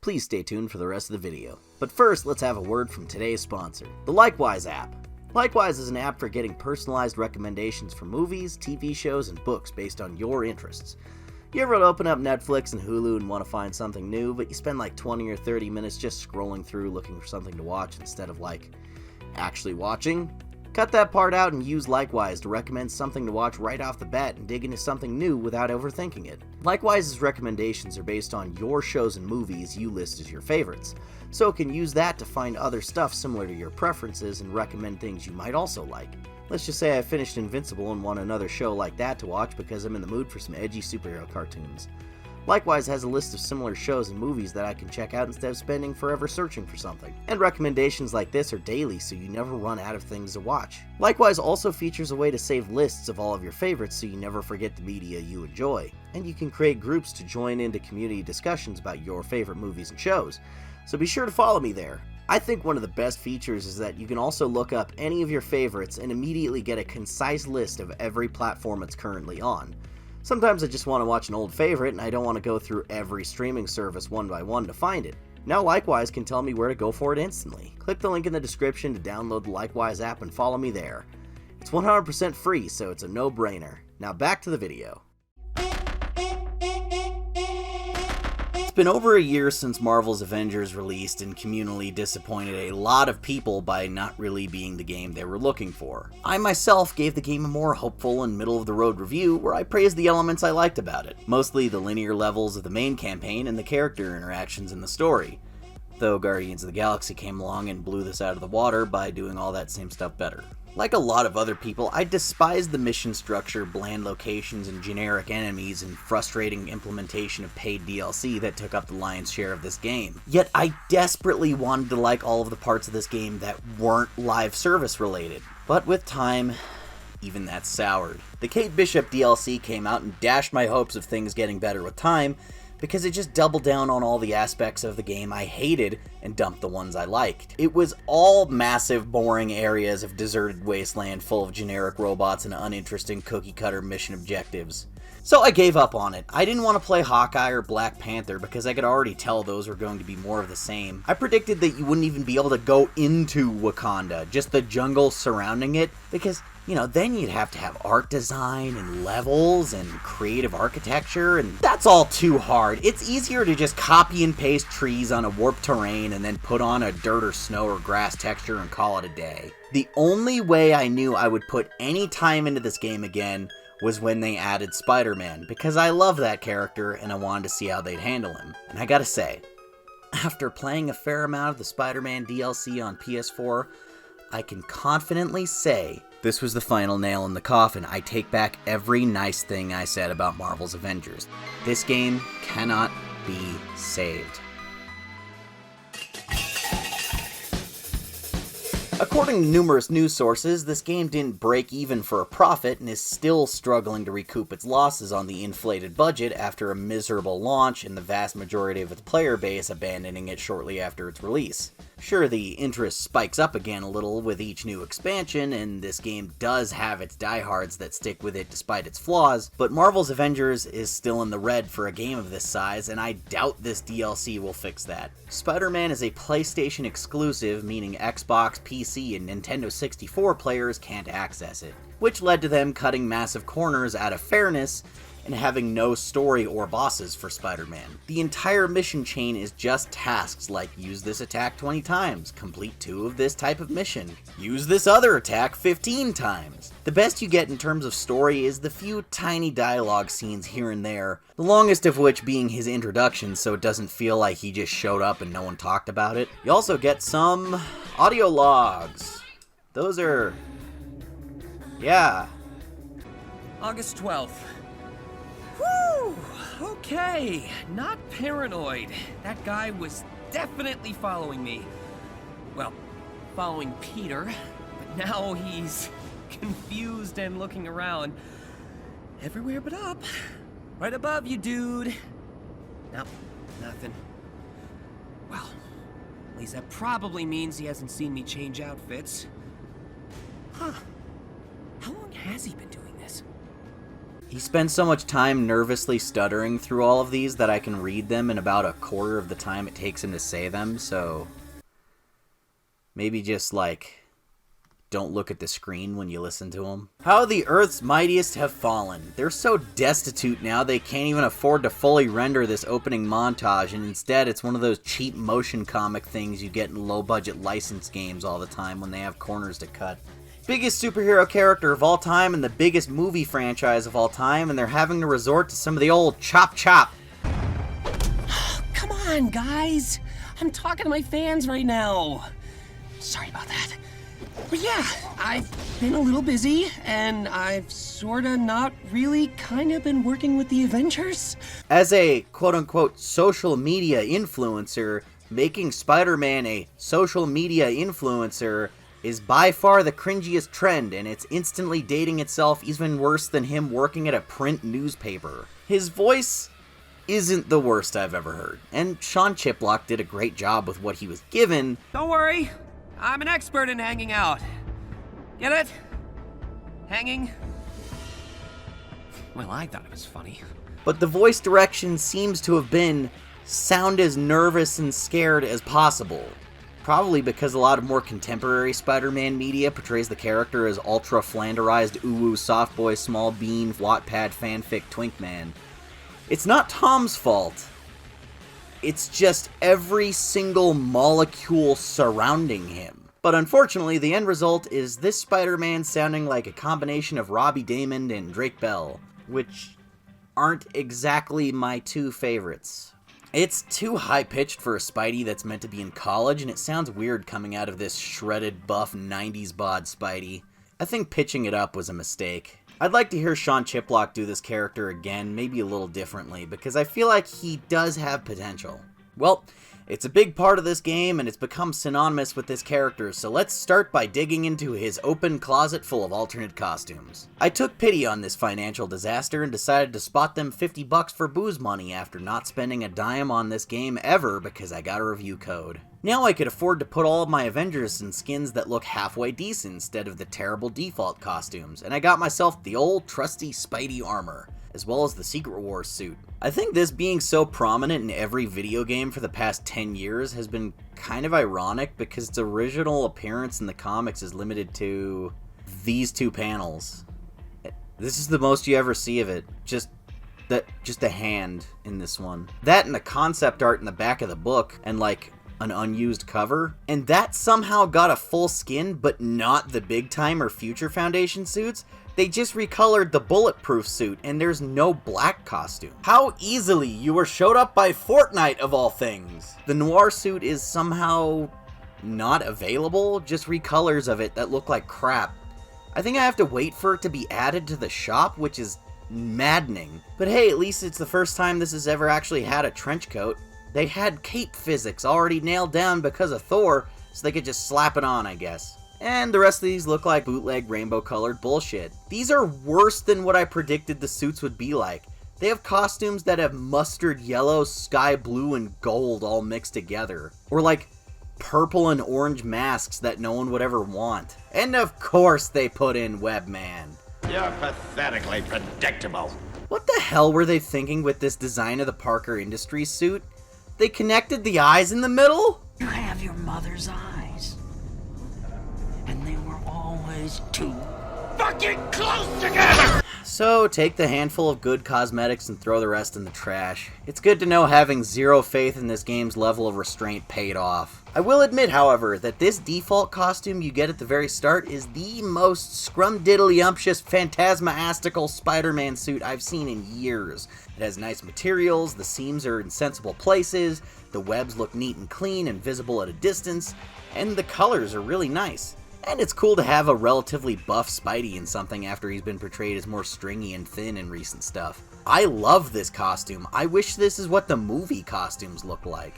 Please stay tuned for the rest of the video. But first, let's have a word from today's sponsor, the Likewise app. Likewise is an app for getting personalized recommendations for movies, TV shows, and books based on your interests. You ever open up Netflix and Hulu and want to find something new, but you spend like 20 or 30 minutes just scrolling through looking for something to watch instead of actually watching? Cut that part out and use Likewise to recommend something to watch right off the bat and dig into something new without overthinking it. Likewise's recommendations are based on your shows and movies you list as your favorites, so it can use that to find other stuff similar to your preferences and recommend things you might also like. Let's just say I finished Invincible and want another show like that to watch because I'm in the mood for some edgy superhero cartoons. Likewise has a list of similar shows and movies that I can check out instead of spending forever searching for something. And recommendations like this are daily, so you never run out of things to watch. Likewise also features a way to save lists of all of your favorites so you never forget the media you enjoy. And you can create groups to join into community discussions about your favorite movies and shows. So be sure to follow me there. I think one of the best features is that you can also look up any of your favorites and immediately get a concise list of every platform it's currently on. Sometimes I just want to watch an old favorite and I don't want to go through every streaming service one by one to find it. Now Likewise can tell me where to go for it instantly. Click the link in the description to download the Likewise app and follow me there. It's 100% free, so it's a no-brainer. Now back to the video. It's been over a year since Marvel's Avengers released and communally disappointed a lot of people by not really being the game they were looking for. I myself gave the game a more hopeful and middle-of-the-road review where I praised the elements I liked about it, mostly the linear levels of the main campaign and the character interactions in the story, though Guardians of the Galaxy came along and blew this out of the water by doing all that same stuff better. Like a lot of other people, I despised the mission structure, bland locations, and generic enemies and frustrating implementation of paid DLC that took up the lion's share of this game. Yet I desperately wanted to like all of the parts of this game that weren't live service related. But with time, even that soured. The Kate Bishop DLC came out and dashed my hopes of things getting better with time, because it just doubled down on all the aspects of the game I hated and dumped the ones I liked. It was all massive, boring areas of deserted wasteland full of generic robots and uninteresting cookie-cutter mission objectives. So I gave up on it. I didn't want to play Hawkeye or Black Panther because I could already tell those were going to be more of the same. I predicted that you wouldn't even be able to go into Wakanda, just the jungle surrounding it, because then you'd have to have art design and levels and creative architecture, and that's all too hard. It's easier to just copy and paste trees on a warped terrain and then put on a dirt or snow or grass texture and call it a day. The only way I knew I would put any time into this game again was when they added Spider-Man, because I love that character and I wanted to see how they'd handle him. And I gotta say, after playing a fair amount of the Spider-Man DLC on PS4, I can confidently say this was the final nail in the coffin. I take back every nice thing I said about Marvel's Avengers. This game cannot be saved. According to numerous news sources, this game didn't break even for a profit and is still struggling to recoup its losses on the inflated budget after a miserable launch and the vast majority of its player base abandoning it shortly after its release. Sure, the interest spikes up again a little with each new expansion, and this game does have its diehards that stick with it despite its flaws, but Marvel's Avengers is still in the red for a game of this size, and I doubt this DLC will fix that. Spider-Man is a PlayStation exclusive, meaning Xbox, PC, and Nintendo 64 players can't access it, which led to them cutting massive corners out of fairness and having no story or bosses for Spider-Man. The entire mission chain is just tasks like use this attack 20 times, complete 2 of this type of mission, use this other attack 15 times. The best you get in terms of story is the few tiny dialogue scenes here and there, the longest of which being his introduction so it doesn't feel like he just showed up and no one talked about it. You also get some audio logs. Those are... yeah. August 12th. Whew! Okay, not paranoid. That guy was definitely following me. Well, following Peter, but now he's confused and looking around. Everywhere but up. Right above you, dude. Nope, nothing. Well, at least that probably means he hasn't seen me change outfits. Huh. How long has he been doing this? He spends so much time nervously stuttering through all of these that I can read them in about a quarter of the time it takes him to say them, so maybe just, like, don't look at the screen when you listen to them. How the Earth's mightiest have fallen. They're so destitute now they can't even afford to fully render this opening montage, and instead it's one of those cheap motion comic things you get in low-budget license games all the time when they have corners to cut. Biggest superhero character of all time and the biggest movie franchise of all time, and they're having to resort to some of the old chop chop. Come on, guys. I'm talking to my fans right now. Sorry about that. But yeah, I've been a little busy, and I've sorta not really kinda been working with the Avengers. As a quote-unquote social media influencer, making Spider-Man a social media influencer is by far the cringiest trend, and it's instantly dating itself even worse than him working at a print newspaper. His voice isn't the worst I've ever heard, and Sean Chiplock did a great job with what he was given. Don't worry, I'm an expert in hanging out. Get it? Hanging? Well, I thought it was funny. But the voice direction seems to have been sound as nervous and scared as possible. Probably because a lot of more contemporary Spider-Man media portrays the character as ultra-flanderized uwu soft boy small bean Wattpad fanfic twink man. It's not Tom's fault. It's just every single molecule surrounding him. But unfortunately, the end result is this Spider-Man sounding like a combination of Robbie Damon and Drake Bell, which aren't exactly my two favorites. It's too high-pitched for a Spidey that's meant to be in college, and it sounds weird coming out of this shredded, buff, 90s bod Spidey. I think pitching it up was a mistake. I'd like to hear Sean Chiplock do this character again, maybe a little differently, because I feel like he does have potential. Well, it's a big part of this game, and it's become synonymous with this character, so let's start by digging into his open closet full of alternate costumes. I took pity on this financial disaster and decided to spot them $50 for booze money after not spending a dime on this game ever because I got a review code. Now I could afford to put all of my Avengers in skins that look halfway decent instead of the terrible default costumes, and I got myself the old trusty Spidey armor, as well as the Secret Wars suit. I think this being so prominent in every video game for the past 10 years has been kind of ironic because its original appearance in the comics is limited to these two panels. This is the most you ever see of it. Just a hand in this one. That and the concept art in the back of the book and like an unused cover. And that somehow got a full skin, but not the big time or future Foundation suits. They just recolored the bulletproof suit, and there's no black costume. How easily you were showed up by Fortnite, of all things! The noir suit is somehow not available, just recolors of it that look like crap. I think I have to wait for it to be added to the shop, which is maddening. But hey, at least it's the first time this has ever actually had a trench coat. They had cape physics already nailed down because of Thor, so they could just slap it on, I guess. And the rest of these look like bootleg rainbow-colored bullshit. These are worse than what I predicted the suits would be like. They have costumes that have mustard yellow, sky blue, and gold all mixed together. Or like purple and orange masks that no one would ever want. And of course they put in Webman. You're pathetically predictable. What the hell were they thinking with this design of the Parker Industries suit? They connected the eyes in the middle? You have your mother's eyes. And they were always too Fucking close together! So take the handful of good cosmetics and throw the rest in the trash. It's good to know having zero faith in this game's level of restraint paid off. I will admit, however, that this default costume you get at the very start is the most scrumdiddlyumptious phantasmastical Spider-Man suit I've seen in years. It has nice materials, the seams are in sensible places, the webs look neat and clean and visible at a distance, and the colors are really nice. And it's cool to have a relatively buff Spidey in something after he's been portrayed as more stringy and thin in recent stuff. I love this costume. I wish this is what the movie costumes look like.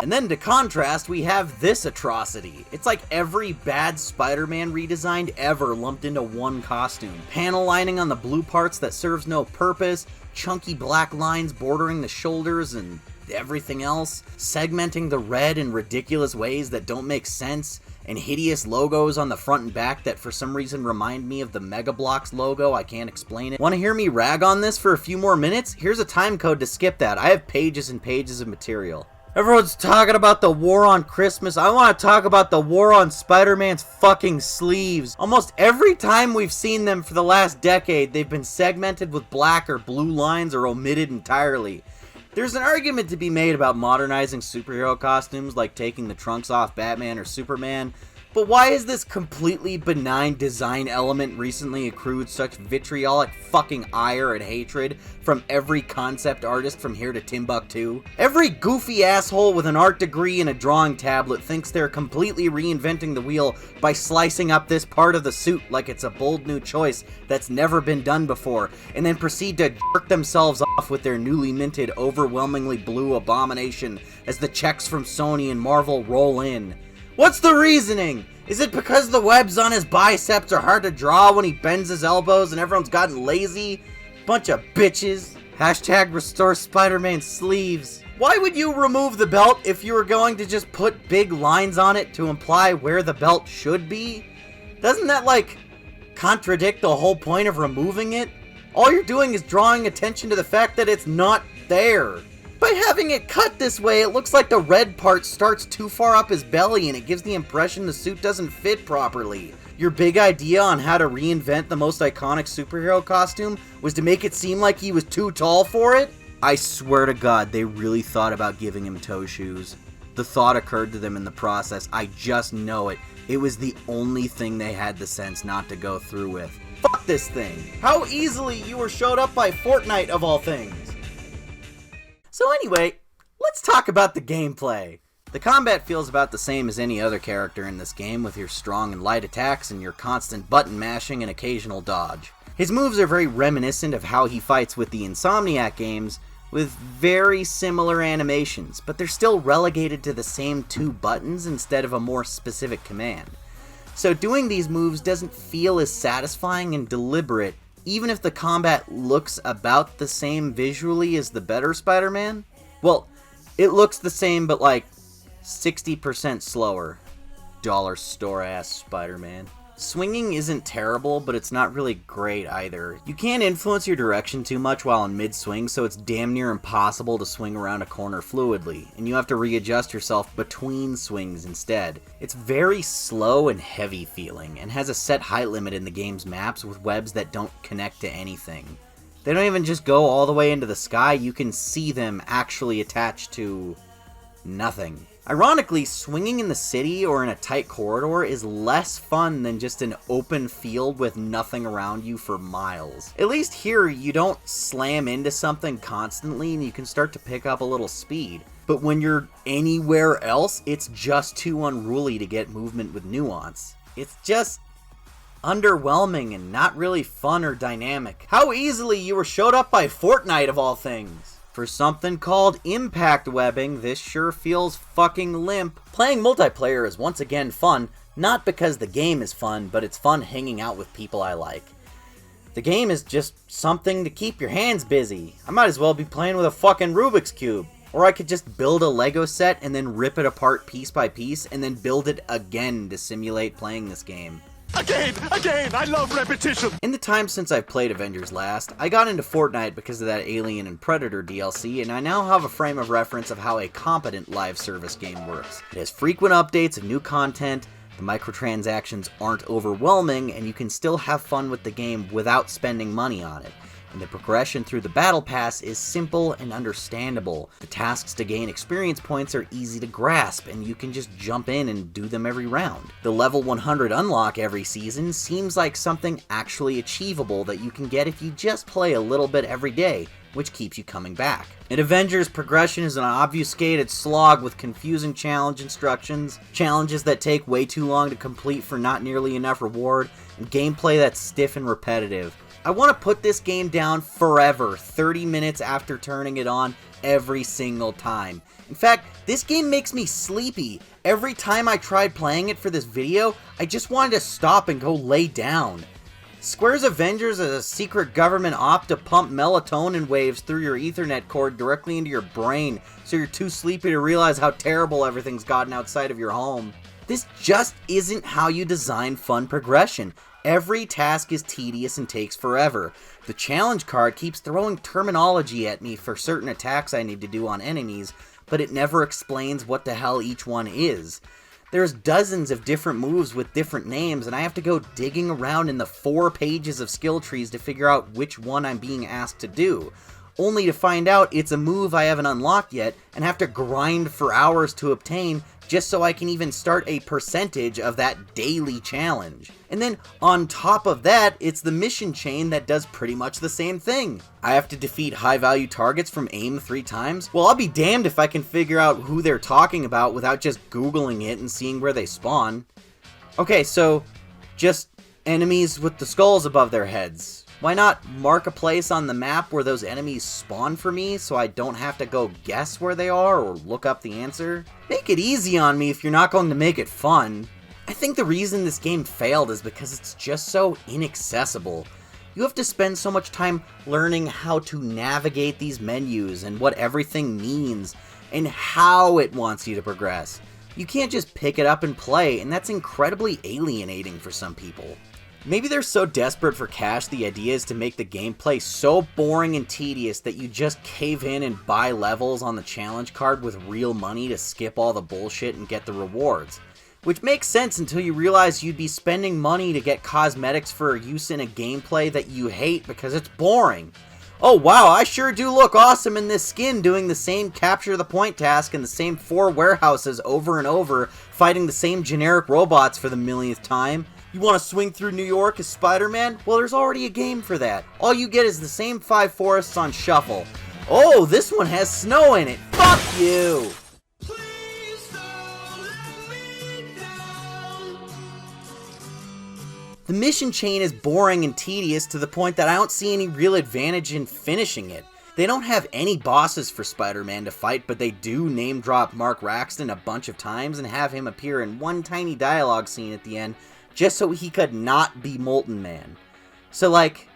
And then to contrast, we have this atrocity. It's like every bad Spider-Man redesigned ever lumped into one costume. Panel lining on the blue parts that serves no purpose, chunky black lines bordering the shoulders and everything else, segmenting the red in ridiculous ways that don't make sense, and hideous logos on the front and back that for some reason remind me of the Mega Bloks logo. I can't explain it. Want to hear me rag on this for a few more minutes? Here's a time code to skip that. I have pages and pages of material. Everyone's talking about the war on Christmas. I want to talk about the war on Spider-Man's fucking sleeves. Almost every time we've seen them for the last decade, they've been segmented with black or blue lines or omitted entirely. There's an argument to be made about modernizing superhero costumes, like taking the trunks off Batman or Superman, but why has this completely benign design element recently accrued such vitriolic fucking ire and hatred from every concept artist from here to Timbuktu? Every goofy asshole with an art degree and a drawing tablet thinks they're completely reinventing the wheel by slicing up this part of the suit like it's a bold new choice that's never been done before, and then proceed to jerk themselves off with their newly minted, overwhelmingly blue abomination as the checks from Sony and Marvel roll in. What's the reasoning? Is it because the webs on his biceps are hard to draw when he bends his elbows and everyone's gotten lazy? Bunch of bitches. Hashtag restore Spider-Man sleeves. Why would you remove the belt if you were going to just put big lines on it to imply where the belt should be? Doesn't that, like, contradict the whole point of removing it? All you're doing is drawing attention to the fact that it's not there. By having it cut this way, it looks like the red part starts too far up his belly and it gives the impression the suit doesn't fit properly. Your big idea on how to reinvent the most iconic superhero costume was to make it seem like he was too tall for it? I swear to God, they really thought about giving him toe shoes. The thought occurred to them in the process. I just know it. It was the only thing they had the sense not to go through with. Fuck this thing. How easily you were showed up by Fortnite of all things. So anyway, let's talk about the gameplay. The combat feels about the same as any other character in this game, with your strong and light attacks and your constant button mashing and occasional dodge. His moves are very reminiscent of how he fights with the Insomniac games, with very similar animations, but they're still relegated to the same two buttons instead of a more specific command. So doing these moves doesn't feel as satisfying and deliberate, even if the combat looks about the same visually as the better Spider-Man. Well, it looks the same, but like 60% slower. Dollar store ass Spider-Man. Swinging isn't terrible, but it's not really great either. You can't influence your direction too much while in mid-swing, so it's damn near impossible to swing around a corner fluidly, and you have to readjust yourself between swings instead. It's very slow and heavy feeling, and has a set height limit in the game's maps with webs that don't connect to anything. They don't even just go all the way into the sky, you can see them actually attached to nothing. Ironically, swinging in the city or in a tight corridor is less fun than just an open field with nothing around you for miles. At least here, you don't slam into something constantly and you can start to pick up a little speed. But when you're anywhere else, it's just too unruly to get movement with nuance. It's just underwhelming and not really fun or dynamic. How easily you were showed up by Fortnite of all things. For something called impact webbing, this sure feels fucking limp. Playing multiplayer is once again fun, not because the game is fun, but it's fun hanging out with people I like. The game is just something to keep your hands busy. I might as well be playing with a fucking Rubik's Cube. Or I could just build a Lego set and then rip it apart piece by piece and then build it again to simulate playing this game. Again! I love repetition! In the time since I've played Avengers last, I got into Fortnite because of that Alien and Predator DLC, and I now have a frame of reference of how a competent live service game works. It has frequent updates of new content, the microtransactions aren't overwhelming, and you can still have fun with the game without spending money on it. And the progression through the battle pass is simple and understandable. The tasks to gain experience points are easy to grasp, and you can just jump in and do them every round. The level 100 unlock every season seems like something actually achievable that you can get if you just play a little bit every day, which keeps you coming back. In Avengers, progression is an obfuscated slog with confusing challenge instructions, challenges that take way too long to complete for not nearly enough reward, and gameplay that's stiff and repetitive. I want to put this game down forever, 30 minutes after turning it on every single time. In fact, this game makes me sleepy. Every time I tried playing it for this video, I just wanted to stop and go lay down. Square's Avengers is a secret government op to pump melatonin waves through your Ethernet cord directly into your brain so you're too sleepy to realize how terrible everything's gotten outside of your home. This just isn't how you design fun progression. Every task is tedious and takes forever. The challenge card keeps throwing terminology at me for certain attacks I need to do on enemies, but it never explains what the hell each one is. There's dozens of different moves with different names, and I have to go digging around in the 4 pages of skill trees to figure out which one I'm being asked to do, only to find out it's a move I haven't unlocked yet and have to grind for hours to obtain just so I can even start a percentage of that daily challenge. And then on top of that, it's the mission chain that does pretty much the same thing. I have to defeat high value targets from aim 3 times? Well, I'll be damned if I can figure out who they're talking about without just Googling it and seeing where they spawn. Okay, so just enemies with the skulls above their heads. Why not mark a place on the map where those enemies spawn for me so I don't have to go guess where they are or look up the answer? Make it easy on me if you're not going to make it fun. I think the reason this game failed is because it's just so inaccessible. You have to spend so much time learning how to navigate these menus and what everything means and how it wants you to progress. You can't just pick it up and play, and that's incredibly alienating for some people. Maybe they're so desperate for cash, the idea is to make the gameplay so boring and tedious that you just cave in and buy levels on the challenge card with real money to skip all the bullshit and get the rewards. Which makes sense until you realize you'd be spending money to get cosmetics for use in a gameplay that you hate because it's boring. Oh wow, I sure do look awesome in this skin doing the same capture the point task in the same 4 warehouses over and over, fighting the same generic robots for the millionth time. You want to swing through New York as Spider-Man? Well, there's already a game for that. All you get is the same 5 forests on shuffle. Oh, this one has snow in it. Fuck you! The mission chain is boring and tedious to the point that I don't see any real advantage in finishing it. They don't have any bosses for Spider-Man to fight, but they do name drop Mark Raxton a bunch of times and have him appear in one tiny dialogue scene at the end just so he could not be Molten Man. So like,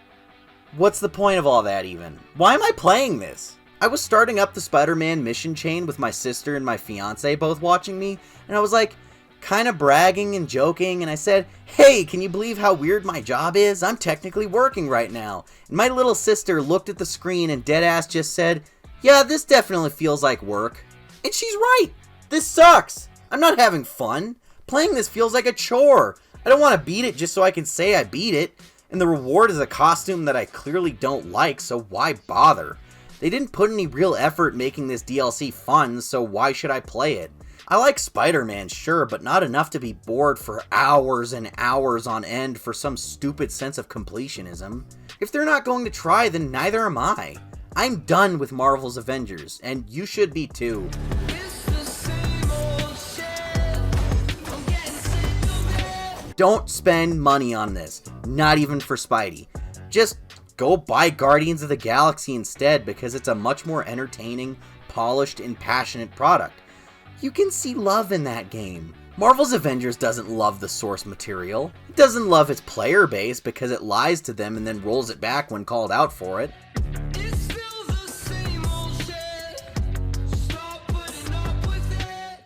what's the point of all that even? Why am I playing this? I was starting up the Spider-Man mission chain with my sister and my fiance both watching me, and I was like, kind of bragging and joking, and I said, hey, can you believe how weird my job is? I'm technically working right now. And my little sister looked at the screen and deadass just said, yeah, this definitely feels like work. And she's right. This sucks. I'm not having fun. Playing this feels like a chore. I don't want to beat it just so I can say I beat it. And the reward is a costume that I clearly don't like, so why bother? They didn't put any real effort making this DLC fun, so why should I play it? I like Spider-Man, sure, but not enough to be bored for hours and hours on end for some stupid sense of completionism. If they're not going to try, then neither am I. I'm done with Marvel's Avengers, and you should be too. Don't spend money on this, not even for Spidey. Just go buy Guardians of the Galaxy instead because it's a much more entertaining, polished, and passionate product. You can see love in that game. Marvel's Avengers doesn't love the source material. It doesn't love its player base because it lies to them and then rolls it back when called out for it.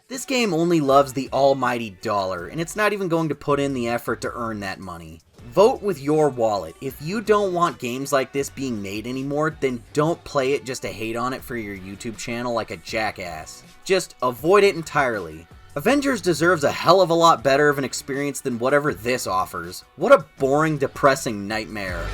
This game only loves the almighty dollar, and it's not even going to put in the effort to earn that money. Vote with your wallet. If you don't want games like this being made anymore, then don't play it just to hate on it for your YouTube channel like a jackass. Just avoid it entirely. Avengers deserves a hell of a lot better of an experience than whatever this offers. What a boring, depressing nightmare.